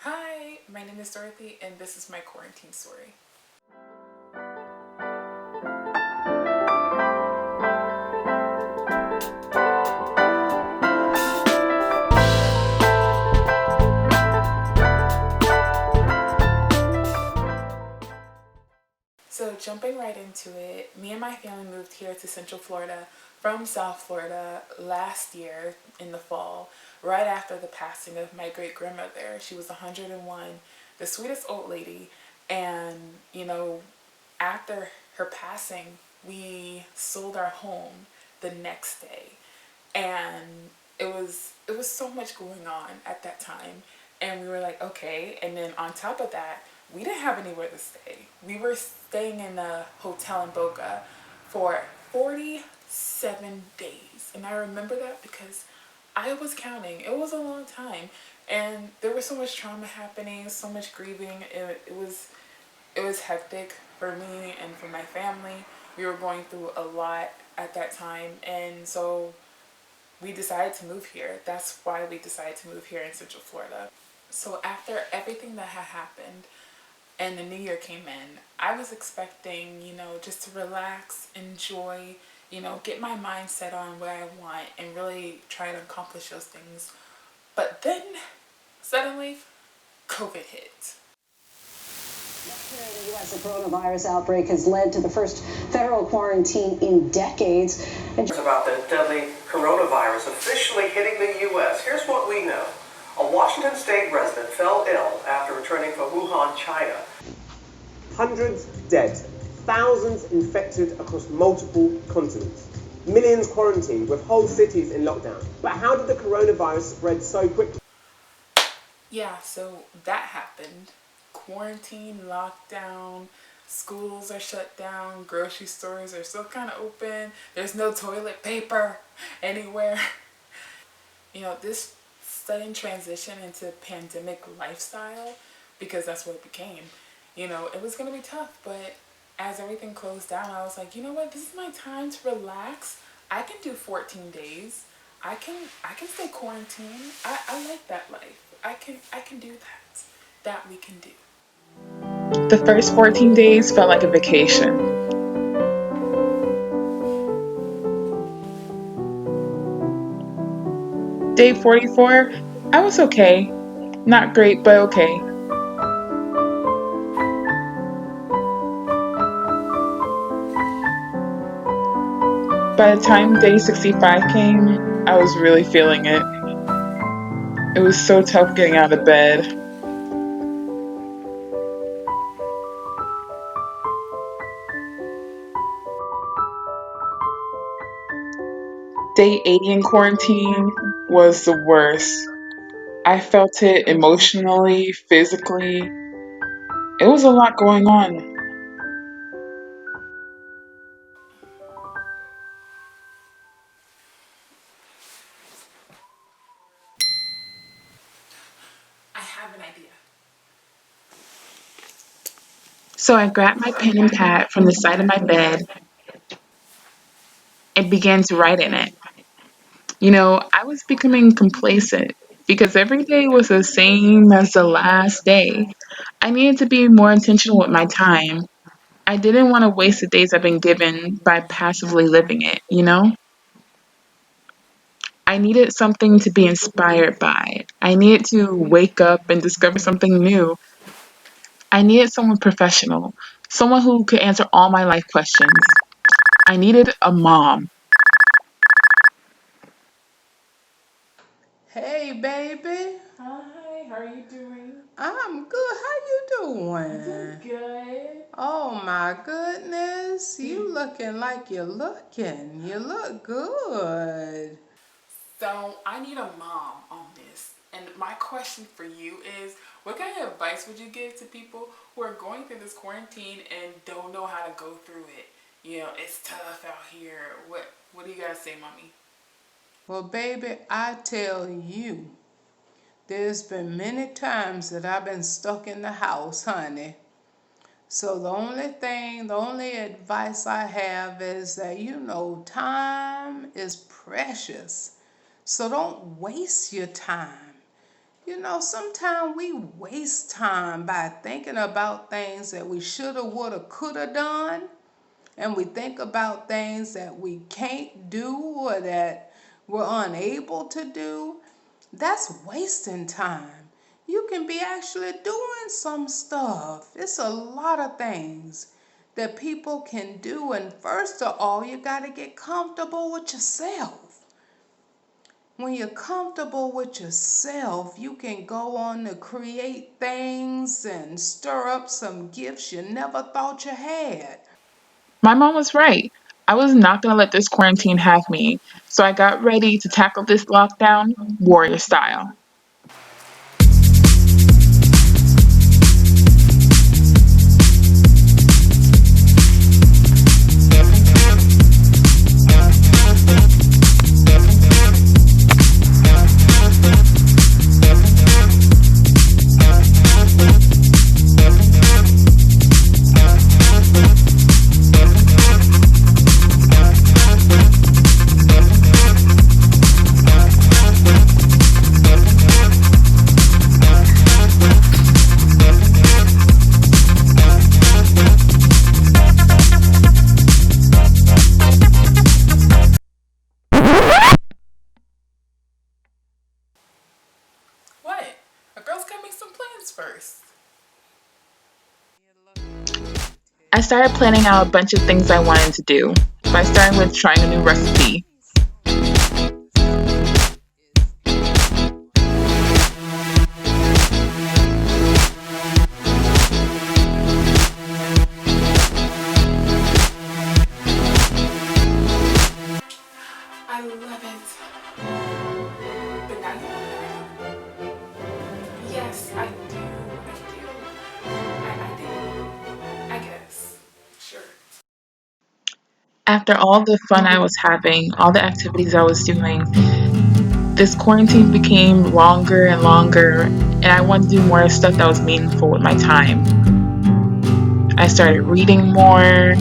Hi, my name is Dorothy, and this is my quarantine story. So, jumping right into it, me and my family moved here to Central Florida from South Florida last year in the fall, right after the passing of my great grandmother. She was 101, the sweetest old lady, and after her passing, we sold our home the next day, and it was so much going on at that time, and we were like, okay. And then on top of that, we didn't have anywhere to stay. We were staying in a hotel in Boca for 47 days, and I remember that because I was counting. It was a long time, and there was so much trauma happening, so much grieving. It was hectic for me and for my family. We were going through a lot at that time, and so we decided to move here. That's why we decided to move here in Central Florida. So after everything that had happened and the new year came in, I was expecting, just to relax, enjoy, get my mind set on what I want and really try to accomplish those things. But then suddenly COVID hit. Here in the U.S., a coronavirus outbreak has led to the first federal quarantine in decades. About the deadly coronavirus officially hitting the U.S. Here's what we know. A Washington state resident fell ill after returning from Wuhan, China. Hundreds dead, thousands infected across multiple continents, millions quarantined with whole cities in lockdown. But how did the coronavirus spread so quickly? Yeah, so that happened. Quarantine, lockdown, schools are shut down, grocery stores are still kind of open. There's no toilet paper anywhere. This sudden transition into pandemic lifestyle, because that's what it became, it was going to be tough. But as everything closed down, I was like, you know what? This is my time to relax. I can do 14 days. I can stay quarantined. I like that life. I can do that. That we can do. The first 14 days felt like a vacation. Day 44, I was okay. Not great, but okay. By the time day 65 came, I was really feeling it. It was so tough getting out of bed. Day 80 in quarantine was the worst. I felt it emotionally, physically. It was a lot going on. I have an idea. So I grabbed my pen and pad from the side of my bed and began to write in it. I was becoming complacent because every day was the same as the last day. I needed to be more intentional with my time. I didn't want to waste the days I've been given by passively living it? I needed something to be inspired by. I needed to wake up and discover something new. I needed someone professional, someone who could answer all my life questions. I needed a mom. Hey, baby. Hi, how are you doing? I'm good. How you Doing doing? good. Oh my goodness. You looking like you're looking. You look good. So I need a mom on this. And my question for you is, what kind of advice would you give to people who are going through this quarantine and don't know how to go through it? It's tough out here. What do you gotta say, mommy? Well, baby, I tell you, there's been many times that I've been stuck in the house, honey. So the only advice I have is that time is precious. So don't waste your time. You know, sometimes we waste time by thinking about things that we shoulda, woulda, coulda done, and we think about things that we can't do or that we're unable to do. That's wasting time. You can be actually doing some stuff. It's a lot of things that people can do, and first of all, you got to get comfortable with yourself. When you're comfortable with yourself, you can go on to create things and stir up some gifts you never thought you had. My mom was right. I was not going to let this quarantine have me, so I got ready to tackle this lockdown warrior style. What? A girl's gotta make some plans first. I started planning out a bunch of things I wanted to do by starting with trying a new recipe. I love it. But now you know. Yes, I do. I do. I guess. Sure. After all the fun I was having, all the activities I was doing, this quarantine became longer and longer, and I wanted to do more stuff that was meaningful with my time. I started reading more.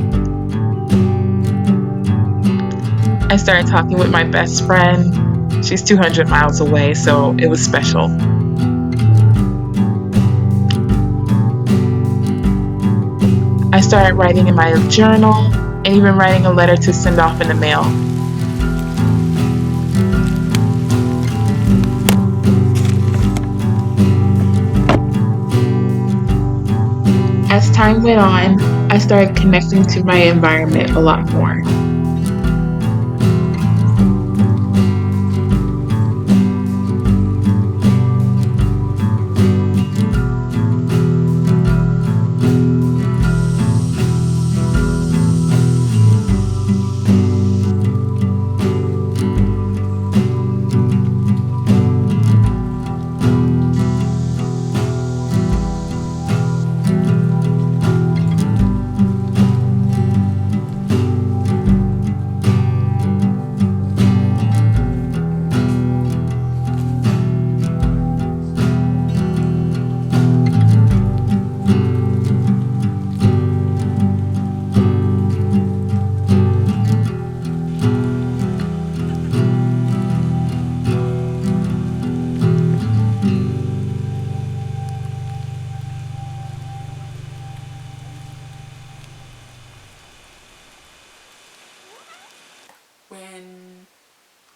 I started talking with my best friend. She's 200 miles away, so it was special. I started writing in my journal and even writing a letter to send off in the mail. As time went on, I started connecting to my environment a lot more.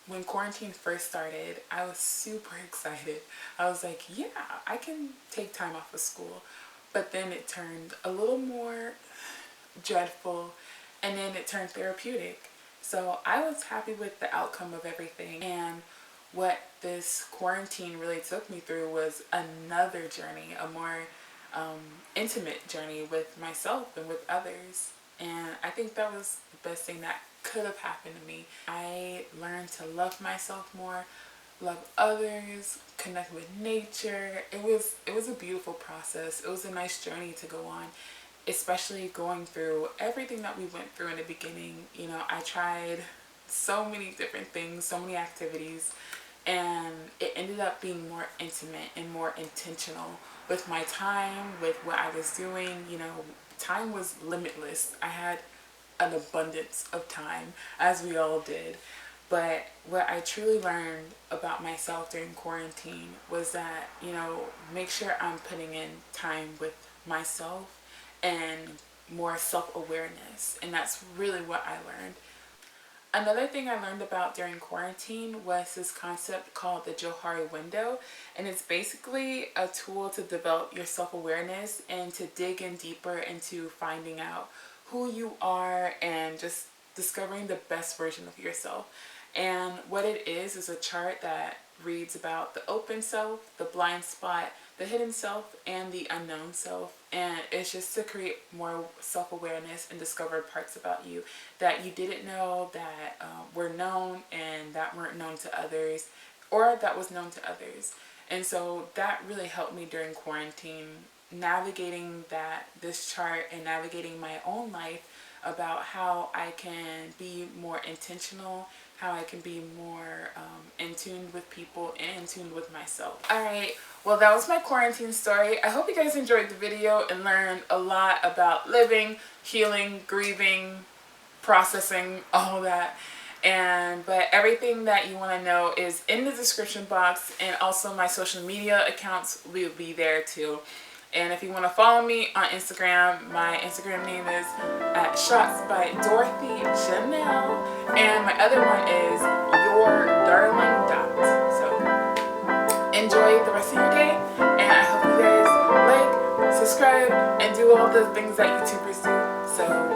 When quarantine first started, I was super excited. I was like, yeah, I can take time off of school. But then it turned a little more dreadful, and then it turned therapeutic. So I was happy with the outcome of everything. And what this quarantine really took me through was another journey, a more intimate journey with myself and with others. And I think that was the best thing that could have happened to me. I learned to love myself more, love others, connect with nature. It was a beautiful process. It was a nice journey to go on, especially going through everything that we went through in the beginning. You know, I tried so many different things, so many activities, and it ended up being more intimate and more intentional with my time, with what I was doing. You know, time was limitless. I had an abundance of time, as we all did. But what I truly learned about myself during quarantine was that, you know, make sure I'm putting in time with myself and more self-awareness. And that's really what I learned. Another thing I learned about during quarantine was this concept called the Johari Window, and it's basically a tool to develop your self-awareness and to dig in deeper into finding out who you are and just discovering the best version of yourself. And what it is a chart that reads about the open self, the blind spot, the hidden self, and the unknown self. And it's just to create more self-awareness and discover parts about you that you didn't know, that were known and that weren't known to others, or that was known to others. And so that really helped me during quarantine, navigating this chart and navigating my own life about how I can be more intentional, how I can be more in tune with people and in tune with myself. Alright, well, that was my quarantine story. I hope you guys enjoyed the video and learned a lot about living, healing, grieving, processing, all that. But everything that you want to know is in the description box, and also my social media accounts will be there too. And if you want to follow me on Instagram, my Instagram name is at Shots by Dorothy Chanel, and my other one is Your Darling Dot. So enjoy the rest of your day, and I hope you guys like, subscribe, and do all the things that YouTubers do. So